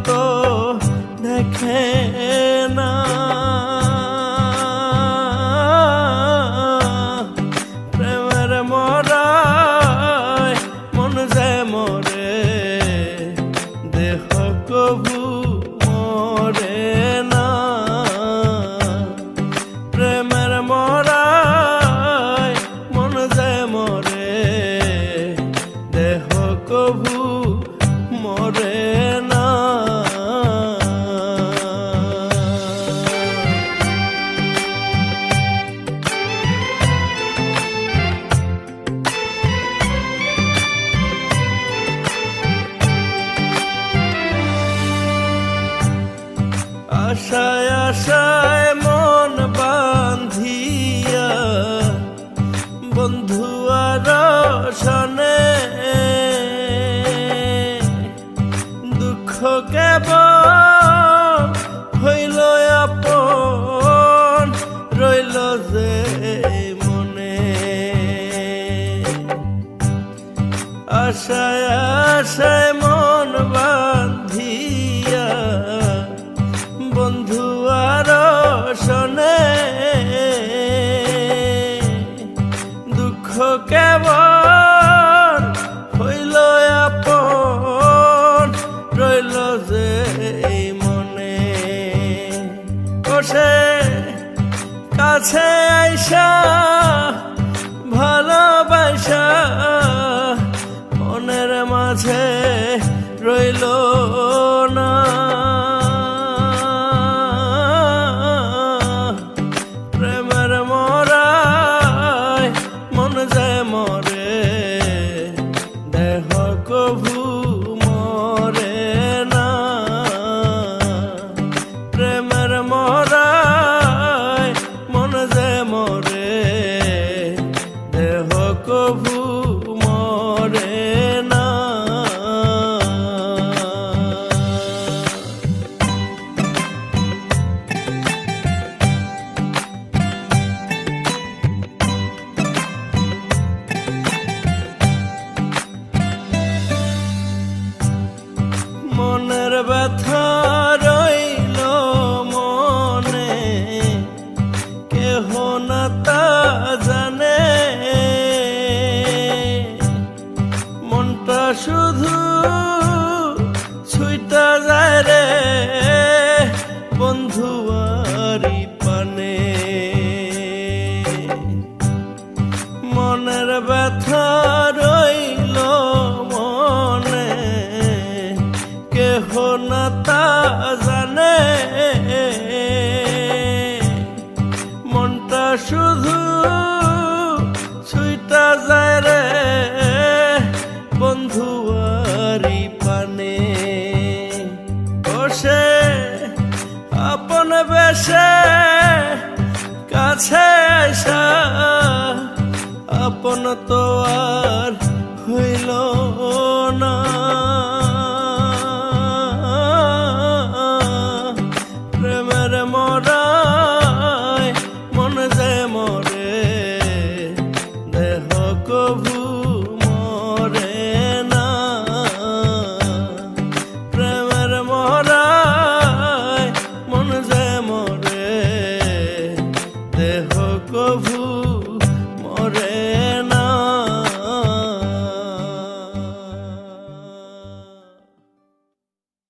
তো দেখে না, প্রেমের মরায় মন যে মরে, দেহ কভু মরে না। প্রেমের মরায় মন যে মরে, দেহ কভু মরে না। আশায় আশায় মন বান্ধিয়া, বন্ধু আর শনে, দুঃখ কেবল হইল আপন, রইল যে মনে। আশায় আশায় মন বান্ধিয়া, বন্ধু আর শনে, দুঃখ কেবল হইল আপন, রইল যে মনে। বসে কাছে আইসা ভালোবাসা, মনের মাঝে রইল না। প্রেমের মরায় মন যে মরে, দেহ কভু মরে না। প্রেমের মরায় মন যে মরে, দেহ কভু মরে না। মনের ব্যথা রইল মনে, কেহ না তা জানে। মনটা শুধু ছুঁইটা যায় রে বন্ধুয়ারি পানে। মনের ব্যথা রইল মনে, কেহ না তা জানে। মনটা শুধু ছুঁইটা যায় রে বন্ধুয়ারি পানে। বসে আপন বেশে কাছে আইসা, আপন তো আর হইল